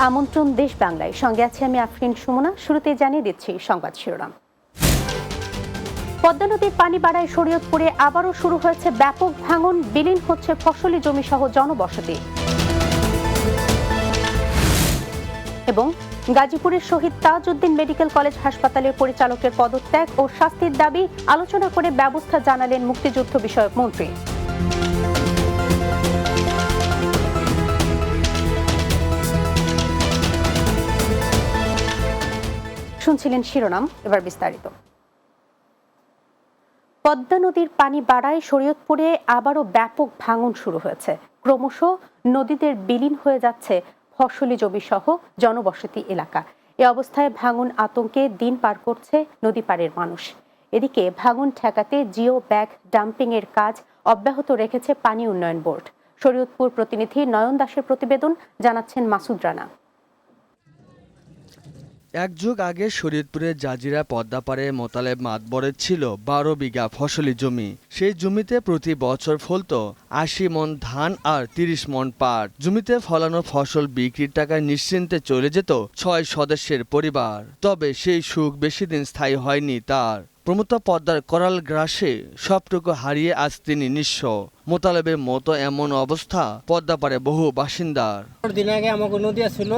আমন্ত্রণ দেশ বাংলায়, সঙ্গে আছি আমি আফরিন সুমনা। শুরুতে জানিয়ে দিচ্ছি সংবাদ শিরোনাম। পদ্মা নদীর পানি বাড়ায় শরীয়তপুরে আবারও শুরু হয়েছে ব্যাপক ভাঙন, বিলীন হচ্ছে ফসলি জমি সহ জনবসতি। এবং গাজীপুরের শহীদ তাজউদ্দিন মেডিকেল কলেজ হাসপাতালের পরিচালকের পদত্যাগ ও শাস্তির দাবি আলোচনা করে ব্যবস্থা জানালেন মুক্তিযুদ্ধ বিষয়ক মন্ত্রী। শুনছিলেন শিরোনাম, এবার বিস্তারিত। পদ্মা নদীর পানি বাড়ায় শরীয়তপুরে আবারও ব্যাপক ভাঙন শুরু হয়েছে। ক্রমশ নদীতে বিলীন হয়ে যাচ্ছে ফসলি জমি সহ জনবসতি এলাকা। এ অবস্থায় ভাঙন আতঙ্কে দিন পার করছে নদী পাড়ের মানুষ। এদিকে ভাঙন ঠেকাতে জিও ব্যাগ ডাম্পিং এর কাজ অব্যাহত রেখেছে পানি উন্নয়ন বোর্ড। শরীয়তপুর প্রতিনিধি নয়ন দাসের প্রতিবেদন, জানাচ্ছেন মাসুদ রানা। এক যুগ আগে শরীয়তপুরের জাজিরা পদ্মাপাড়ে মোতালেব মাতবরের ছিল 12 বিঘা ফসলি জমি। সেই জমিতে প্রতি বছর ফলতো 80 মণ ধান আর 30 মণ পাট। জমিতে ফলানো ফসল বিক্রির টাকায় নিশ্চিন্তে চলে যেত 6 সদস্যের পরিবার। তবে সেই সুখ বেশি দিন স্থায়ী হয়নি তার। প্রমত্তা পদ্মার করাল গ্রাসে সবটুকু হারিয়ে আজ তিনি নিঃস্ব। মোতালেবের মতো এমন অবস্থা পদ্মাপাড়ে বহু বাসিন্দার। দিন আগে আমাকে নদী ছিল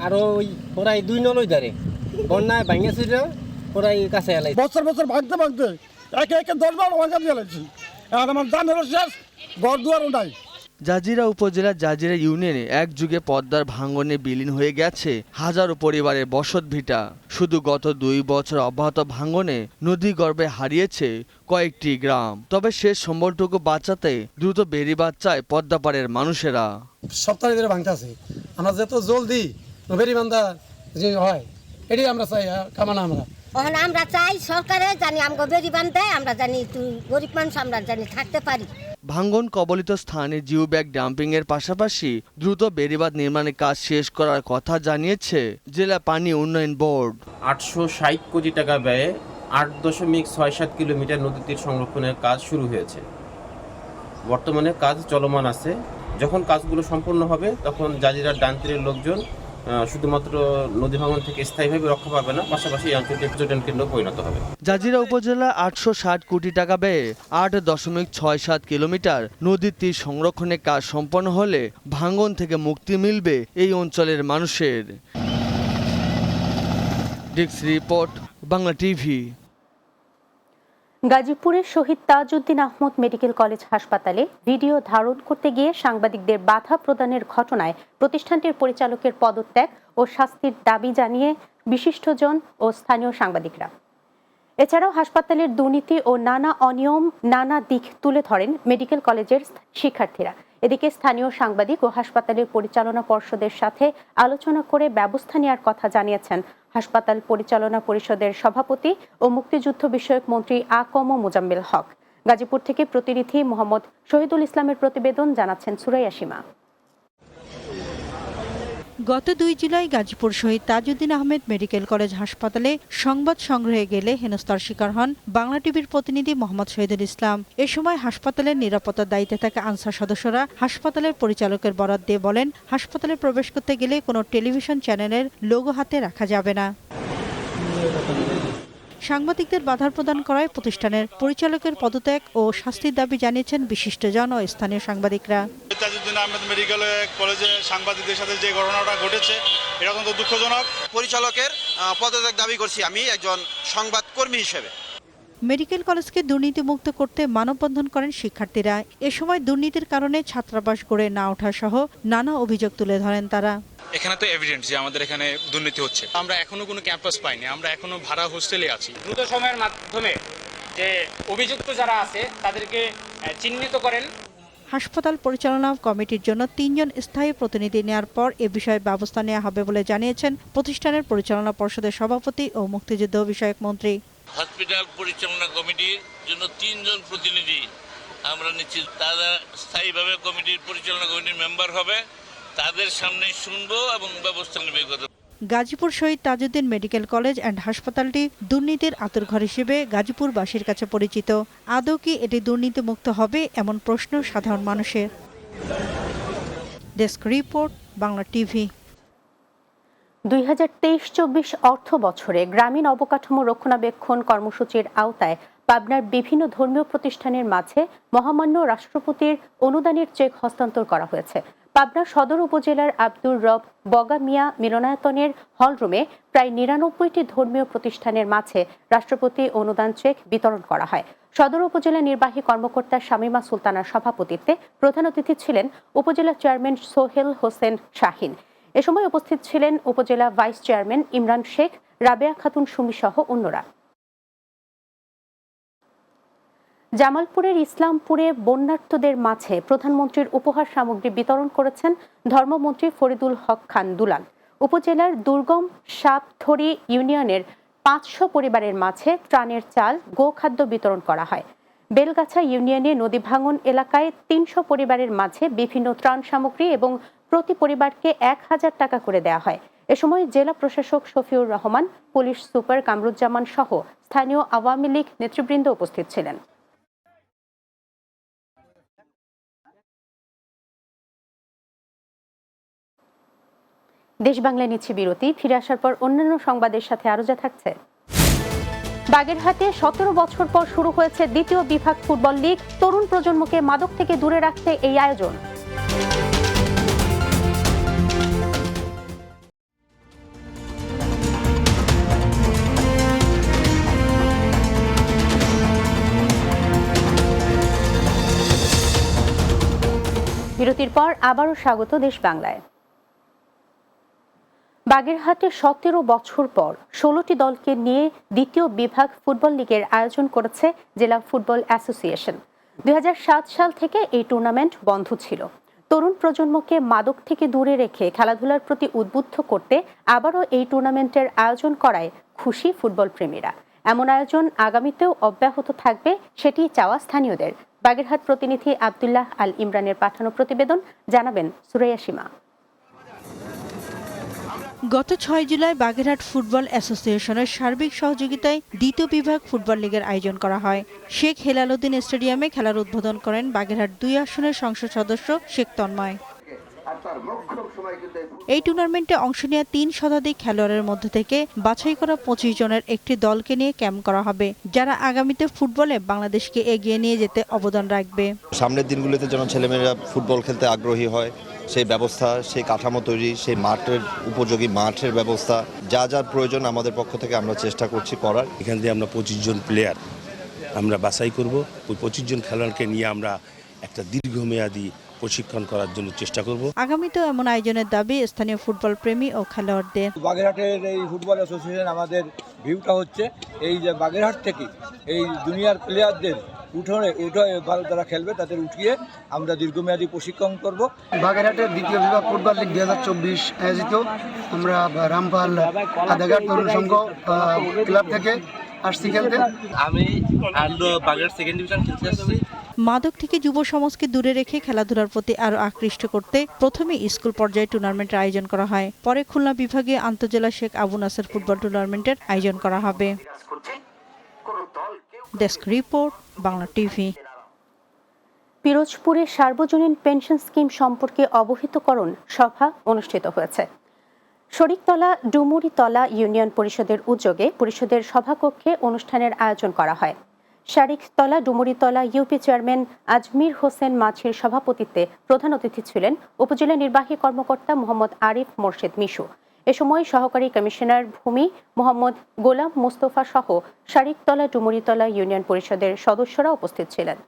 আর ওই প্রায় 2 নলই ধরে বন্যায় ভাঙিয়েছিল, প্রায় কাছে এলাই বছর বছর ভাঙতে ভাঙতে একে একে 10 বার ভাঙা দিয়ে এলাইছি। আর আমার দামেরও শেষ, ঘর দুয়ারও নাই। জাজিরা উপজেলার জাজিরা ইউনিয়নে এক যুগে পদ্মার ভাঙনে বিলীন হয়ে গেছে হাজারো পরিবারের বসত ভিটা। শুধু গত 2 বছর অব্যাহত ভাঙনে নদী গর্ভে হারিয়েছে কয়েকটি গ্রাম। তবে শেষ সম্বলটুকু বাঁচাতে দ্রুত বেড়িবাঁধ চায় পদ্মাপাড়ের মানুষেরা। সপ্তাহে ধরে ভাঙতে আছে, আমরা যত জলদি বেড়িবান্ধা যে হয় এটাই আমরা চাই। কামানা আমরা চাই সরকারে জানি আমাকে বেড়িবান্ধ, আমরা জানি তুই গরিব মানুষ, আমরা জানি থাকতে পারি। ভাঙন কবলিত স্থানে জিও ব্যাগ ডাম্পিং এর পাশাপাশি দ্রুত বেড়িবাঁধ নির্মাণের কাজ শেষ করার কথা জানিয়েছে জেলা পানি উন্নয়ন বোর্ড। 860 কোটি টাকা ব্যয়ে 8.67 কিলোমিটার নদী তীর সংরক্ষণের কাজ শুরু হয়েছে। বর্তমানে কাজ চলমান আছে। যখন কাজগুলো সম্পূর্ণ হবে তখন জাজিরার ডান তীরের লোকজন শুধুমাত্র নদী ভাঙন থেকে স্থায়ীভাবে রক্ষা পাবে না, পাশাপাশি এই অঞ্চলটি পর্যটন কেন্দ্র পরিণত হবে। জাজিরা উপজেলা 860 কোটি টাকা ব্যয়ে 8.67 কিলোমিটার নদীর তীর সংরক্ষণের কাজ সম্পন্ন হলে ভাঙন থেকে মুক্তি মিলবে এই অঞ্চলের মানুষের। Desk report, Bangla TV. গাজীপুরের শহীদ তাজউদ্দিন আহমদ মেডিকেল কলেজ হাসপাতালে ভিডিও ধারণ করতে গিয়ে সাংবাদিকদের বাধা প্রদানের ঘটনায় প্রতিষ্ঠানটির পরিচালকের পদত্যাগ ও শাস্তির দাবি জানিয়ে বিশিষ্টজন ও স্থানীয় সাংবাদিকরা। এছাড়াও হাসপাতালের দুর্নীতি ও নানা অনিয়ম, নানা দিক তুলে ধরেন মেডিকেল কলেজের শিক্ষার্থীরা। এদিকে স্থানীয় সাংবাদিক ও হাসপাতালের পরিচালনা পর্ষদের সাথে আলোচনা করে ব্যবস্থা নেওয়ার কথা জানিয়েছেন হাসপাতাল পরিচালনা পরিষদের সভাপতি ও মুক্তিযুদ্ধ বিষয়ক মন্ত্রী আকম মোজাম্মেল হক। গাজীপুর থেকে প্রতিনিধি মোহাম্মদ শহীদুল ইসলামের প্রতিবেদন, জানাচ্ছেন সুরাইয়া সীমা। গত 2 জুলাই গাজীপুর শহীদ তাজউদ্দিন আহমেদ মেডিকেল কলেজ হাসপাতালে সংবাদ সংগ্রহে গেলে হেনস্থার শিকার হন বাংলা টিভির প্রতিনিধি মোহাম্মদ শহীদুল ইসলাম। এ সময় হাসপাতালের নিরাপত্তার দায়িত্বে থাকা আনসার সদস্যরা হাসপাতালের পরিচালকের বরাত দিয়ে বলেন, হাসপাতালে প্রবেশ করতে গেলে কোনো টেলিভিশন চ্যানেলের লোগো হাতে রাখা যাবে না। সাংবাদিকদের বাধা প্রদান করায় প্রতিষ্ঠানের পরিচালকের পদত্যাগ ও শাস্তির দাবি জানিয়েছেন বিশিষ্টজন ও স্থানীয় সাংবাদিকরা। তাজউদ্দিন আহমেদ মেডিকেল কলেজে সাংবাদিকদের সাথে যে ঘটনাটা ঘটেছে এটা অত্যন্ত দুঃখজনক। পরিচালকের পদত্যাগ দাবি করছি আমি একজন সংবাদকর্মী হিসেবে। মেডিকেল কলেজকে দুর্নীতিমুক্ত করতে মানববন্ধন করেন শিক্ষার্থীরা। এ সময় দুর্নীতির কারণে ছাত্রাবাস গড়ে না ওঠা সহ নানা অভিযোগ তুলে ধরেন তারা। এখানে তো এভিডেন্স যে আমাদের এখানে দুর্নীতি হচ্ছে। আমরা এখনো কোনো ক্যাম্পাস পাইনি, আমরা এখনো ভাড়া হোস্টেলে আছি। দ্রুত সময়ের মাধ্যমে যে অভিযুক্ত যারা আছে তাদেরকে চিহ্নিত করেন। হাসপাতাল পরিচালনা কমিটির জন্য 3 জন স্থায়ী প্রতিনিধি নেওয়ার পর এ বিষয়ে ব্যবস্থা নেওয়া হবে বলে জানিয়েছেন প্রতিষ্ঠানের পরিচালনা পর্ষদের সভাপতি ও মুক্তিযুদ্ধ বিষয়ক মন্ত্রী। হসপিটাল পরিচালনা কমিটির জন্য 3 জন প্রতিনিধি আমরা নিচ্ছি। তারা স্থায়ীভাবে কমিটির পরিচালনা কমিটির মেম্বার হবে, তাদের সামনে শুনবো এবং ব্যবস্থা নেবে। গাজীপুর শহীদ তাজউদ্দিন মেডিকেল কলেজ অ্যান্ড হাসপাতালটি দুর্নীতির আঁতুড়ঘর হিসেবে গাজীপুরবাসীর কাছে পরিচিত। আদৌ কি এটি দুর্নীতিমুক্ত হবে, এমন প্রশ্ন সাধারণ মানুষের। Desk report, Bangla TV. 2023-24 অর্থ বছরে গ্রামীণ অবকাঠামো রক্ষণাবেক্ষণ কর্মসূচির আওতায় পাবনার বিভিন্ন ধর্মীয় প্রতিষ্ঠানের মাঝে মহামান্য রাষ্ট্রপতির অনুদানের চেক হস্তান্তর করা হয়েছে। পাবনা সদর উপজেলার আব্দুর রব বগা মিয়া মিলনায়তনের হলরুমে প্রায় 99টি ধর্মীয় প্রতিষ্ঠানের মাঝে রাষ্ট্রপতি অনুদান চেক বিতরণ করা হয়। সদর উপজেলা নির্বাহী কর্মকর্তা শামীমা সুলতানার সভাপতিত্বে প্রধান অতিথি ছিলেন উপজেলা চেয়ারম্যান সোহেল হোসেন শাহিন। এ সময় উপস্থিত ছিলেন উপজেলা ভাইস চেয়ারম্যান ইমরান শেখ, রাবেয়া খাতুন সুমি সহ অন্যরা। জামালপুরের ইসলামপুরে বন্যার্তদের মাঝে প্রধানমন্ত্রীর উপহার সামগ্রী বিতরণ করেছেন ধর্মমন্ত্রী ফরিদুল হক খান দুলাল। উপজেলার দুর্গম সাপথড়ি ইউনিয়নের 500 পরিবারের মাঝে ত্রাণের চাল, গোখাদ্য বিতরণ করা হয়। বেলগাছা ইউনিয়নে নদী ভাঙন এলাকায় 300 পরিবারের মাঝে বিভিন্ন ত্রাণ সামগ্রী এবং প্রতি পরিবারকে 1000 টাকা করে দেওয়া হয়। এ সময় জেলা প্রশাসক শফিউর রহমান, পুলিশ সুপার কামরুজ্জামান সহ স্থানীয় আওয়ামী লীগ নেতৃবৃন্দ উপস্থিত ছিলেন। দেশ বাংলায় নিচ্ছে বিরতি, ফিরে আসার পর অন্যান্য সংবাদের সাথে আরো যা থাকছে। বাগেরহাটে 17 বছর পর শুরু হয়েছে দ্বিতীয় বিভাগ ফুটবল লীগ। তরুণ প্রজন্মকে মাদক থেকে দূরে রাখতে এই আয়োজন। বিরতির পর আবারও স্বাগত দেশ বাংলায়। বাগেরহাটে 17 বছর পর 16টি দলকে নিয়ে দ্বিতীয় বিভাগ ফুটবল লীগের আয়োজন করেছে জেলা ফুটবল অ্যাসোসিয়েশন। 2007 সাল থেকে এই টুর্নামেন্ট বন্ধ ছিল। তরুণ প্রজন্মকে মাদক থেকে দূরে রেখে খেলাধুলার প্রতি উদ্বুদ্ধ করতে আবারও এই টুর্নামেন্টের আয়োজন করায় খুশি ফুটবল প্রেমীরা। এমন আয়োজন আগামীতেও অব্যাহত থাকবে, সেটি চাওয়া স্থানীয়দের। বাগেরহাট প্রতিনিধি আব্দুল্লাহ আল ইমরানের পাঠানো প্রতিবেদন, জানাবেন সুরাইয়া সীমা। গত 6 জুলাই বাগেরহাট ফুটবল অ্যাসোসিয়েশনের সার্বিক সহযোগিতায় দ্বিতীয় বিভাগ ফুটবল লীগের আয়োজন করা হয়। শেখ হেলাল উদ্দিন স্টেডিয়ামে খেলার উদ্বোধন করেন বাগেরহাট 2 আসনের সংসদ সদস্য শেখ তন্ময়। এই টুর্নামেন্টে অংশ নেওয়া 3 শতাধিক খেলোয়াড়ের মধ্যে থেকে বাছাই করা 25 জনের একটি দলকে নিয়ে ক্যাম্প করা হবে, যারা আগামীতে ফুটবলে বাংলাদেশকে এগিয়ে নিয়ে যেতে অবদান রাখবে। সামনের দিনগুলোতে যেন ছেলেমেয়েরা ফুটবল খেলতে আগ্রহী হয়, সেই ব্যবস্থা, সেই কাঠামো তৈরি, সেই মাঠের উপযোগী মাঠের ব্যবস্থা, যা যা প্রয়োজন আমাদের পক্ষ থেকে আমরা চেষ্টা করছি করার। এখান থেকে আমরা 25 জন প্লেয়ার আমরা বাছাই করব। ওই 25 জন খেলোয়াড়কে নিয়ে আমরা একটা দীর্ঘমেয়াদী প্রশিক্ষণ করার জন্য চেষ্টা করব। আগামীতেও এমন আয়োজনের দাবি স্থানীয় ফুটবল প্রেমী ও খেলোয়াড়দের। বাগেরহাটের এই ফুটবল অ্যাসোসিয়েশন আমাদের ভিউটা হচ্ছে এই যে বাগেরহাট থেকে এই জুনিয়র প্লেয়ারদের উঠে ভালো যারা খেলবে তাদের উঠিয়ে আমরা দীর্ঘমেয়াদী প্রশিক্ষণ করব। বাগেরহাটের দ্বিতীয় বিভাগ ফুটবল লীগ 2024 আয়োজিত। আমরা রামপাল আদাঘাট তরুণ সংঘ ক্লাব থেকে আসছি খেলতে। আমি বাগেরহাট সেকেন্ড ডিভিশন খেলতে আসছি। মাদক থেকে যুব সমাজকে দূরে রেখে খেলাধুলার প্রতি আরো আকৃষ্ট করতে প্রথমে স্কুল পর্যায়ে টুর্নামেন্টের আয়োজন করা হয়। পরে খুলনা বিভাগে আন্তজেলা শেখ আবু নাসের ফুটবল টুর্নামেন্টের আয়োজন করা হবে। Desk report, Bangla TV. পিরোজপুরে সার্বজনীন পেনশন স্কিম সম্পর্কে অবহিতকরণ সভা অনুষ্ঠিত হয়েছে। শরীকতলা ডুমুরিতলা ইউনিয়ন পরিষদের উদ্যোগে পরিষদের সভাকক্ষে অনুষ্ঠানের আয়োজন করা হয়। শারিকতলা ডুমুরিতলা ইউপি চেয়ারম্যান আজমির হোসেন মাঝির সভাপতিত্বে প্রধান অতিথি ছিলেন উপজেলা নির্বাহী কর্মকর্তা মোহাম্মদ আরিফ মোর্শেদ মিশু। এ সময় সহকারী কমিশনার ভূমি মোহাম্মদ গোলাম মুস্তফা সহ শারিকতলা ডুমুরিতলা ইউনিয়ন পরিষদের সদস্যরা উপস্থিত ছিলেন।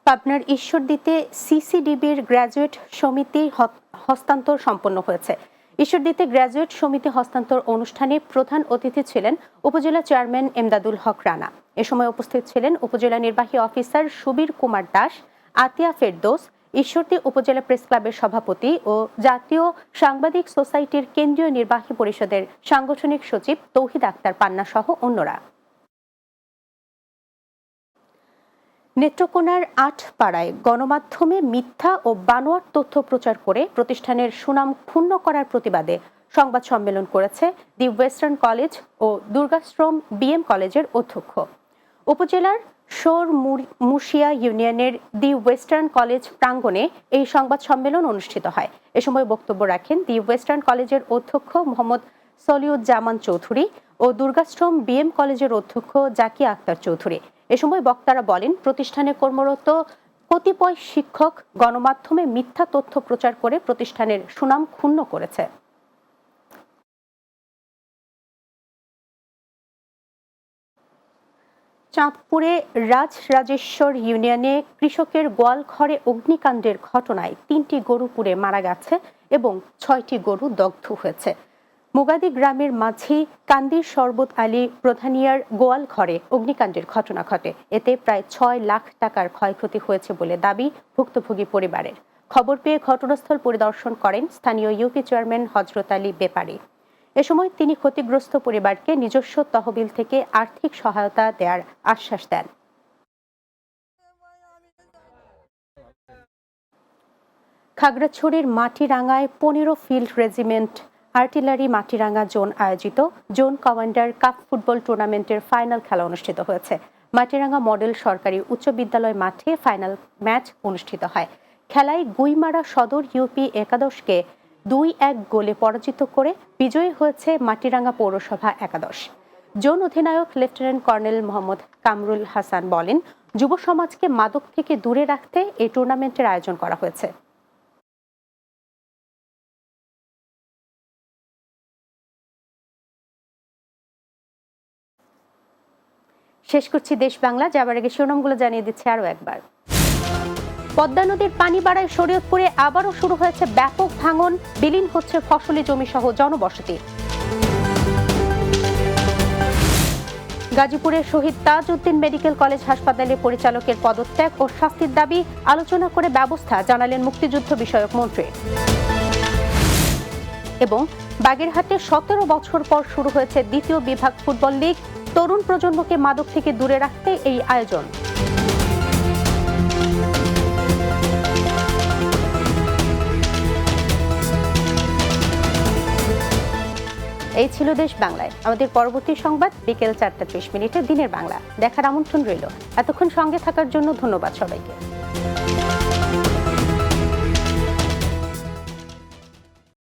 পাবনার ঈশ্বরদীতে সিসিডিবির গ্র্যাজুয়েট সমিতি হস্তান্তর সম্পন্ন হয়েছে। ঈশ্বরদীতে গ্র্যাজুয়েট সমিতি হস্তান্তর অনুষ্ঠানে প্রধান অতিথি ছিলেন উপজেলা চেয়ারম্যান এমদাদুল হক রানা। এ সময় উপস্থিত ছিলেন উপজেলা নির্বাহী অফিসার সুবীর কুমার দাস, আতিয়া ফেরদৌস, ঈশ্বরদী উপজেলা প্রেস ক্লাবের সভাপতি ও জাতীয় সাংবাদিক সোসাইটির কেন্দ্রীয় নির্বাহী পরিষদের সাংগঠনিক সচিব তৌহিদ আক্তার পান্না সহ অন্যরা। নেত্রকোনার আটপাড়ায় গণমাধ্যমে মিথ্যা ও বানোয়াট তথ্য প্রচার করে প্রতিষ্ঠানের সুনাম ক্ষুণ্ণ করার প্রতিবাদে সংবাদ সম্মেলন করেছে দি ওয়েস্টার্ন কলেজ ও দুর্গাশ্রম বিএম কলেজের অধ্যক্ষ। উপজেলার সোর মুশিয়া ইউনিয়নের দি ওয়েস্টার্ন কলেজ প্রাঙ্গণে এই সংবাদ সম্মেলন অনুষ্ঠিত হয়। এ সময় বক্তব্য রাখেন দি ওয়েস্টার্ন কলেজের অধ্যক্ষ মোহাম্মদ সলিউজ্জামান চৌধুরী ও দুর্গাশ্রম বিএম কলেজের অধ্যক্ষ জাকিয়া আক্তার চৌধুরী। এ সময় বক্তারা বলেন, প্রতিষ্ঠানে কর্মরত কতিপয় শিক্ষক গণমাধ্যমে মিথ্যা তথ্য প্রচার করে প্রতিষ্ঠানের সুনাম ক্ষুণ্ণ করেছে। চাঁদপুরে রাজরাজেশ্বর ইউনিয়নে কৃষকের গোয়াল ঘরে অগ্নিকাণ্ডের ঘটনায় 3টি গরু পুড়ে মারা গেছে এবং 6টি গরু দগ্ধ হয়েছে। মুগাদি গ্রামের মাঝি কান্দির শরবত আলী প্রধানিয়ার গোয়াল ঘরে অগ্নিকাণ্ডের ঘটনা ঘটে। এতে প্রায় 6 লাখ টাকার ক্ষয়ক্ষতি হয়েছে বলে দাবি ভুক্তভোগী পরিবারের। খবর পেয়ে ঘটনাস্থল পরিদর্শন করেন স্থানীয় ইউপি চেয়ারম্যান হযরত আলী বেপারী। এ সময় তিনি ক্ষতিগ্রস্ত পরিবারকে নিজস্ব তহবিল থেকে আর্থিক সহায়তা দেওয়ার আশ্বাস দেন। খাগড়াছড়ির মাটিরাঙ্গায় 15 field regiment artillery Matiranga zone আয়োজিত জোন কমান্ডার কাপ ফুটবল টুর্নামেন্টের ফাইনাল খেলা অনুষ্ঠিত হয়েছে। মাটিরাঙ্গা মডেল সরকারি উচ্চ বিদ্যালয় মাঠে ফাইনাল ম্যাচ অনুষ্ঠিত হয়। খেলায় গুইমারা সদর ইউপি একাদশকে 2-1 গোলে পরাজিত করে বিজয়ী হয়েছে মাটিরাঙ্গা পৌরসভা একাদশ। জোন অধিনায়ক লেফটেন্যান্ট কর্নেল মোহাম্মদ কামরুল হাসান বলেন, যুব সমাজকে মাদক থেকে দূরে রাখতে এই টুর্নামেন্টের আয়োজন করা হয়েছে। শেষ করছি দেশ বাংলা, যাবার আগে শিরোনামগুলো জানিয়ে দিচ্ছে আরো একবার। পদ্মা নদীর পানি বাড়ায় শরীয়তপুরে আবারও শুরু হয়েছে ব্যাপক ভাঙন, বিলীন হচ্ছে ফসলি জমি সহ জনবসতি। গাজীপুরে শহীদ তাজউদ্দিন মেডিকেল কলেজ হাসপাতালে পরিচালকের পদত্যাগ ও শাস্তির দাবি আলোচনা করে ব্যবস্থা জানালেন মুক্তিযুদ্ধ বিষয়ক মন্ত্রী। এবং বাগেরহাটে 17 বছর পর শুরু হয়েছে দ্বিতীয় বিভাগ ফুটবল লীগ, তরুণ প্রজন্মকে মাদক থেকে দূরে রাখতে এই আয়োজন। এই ছিল দেশ বাংলায়। আমাদের পরবর্তী সংবাদ বিকেল 4টা 30 মিনিটে দিনের বাংলা দেখার আমন্ত্রণ রইল। এতক্ষণ সঙ্গে থাকার জন্য ধন্যবাদ সবাইকে।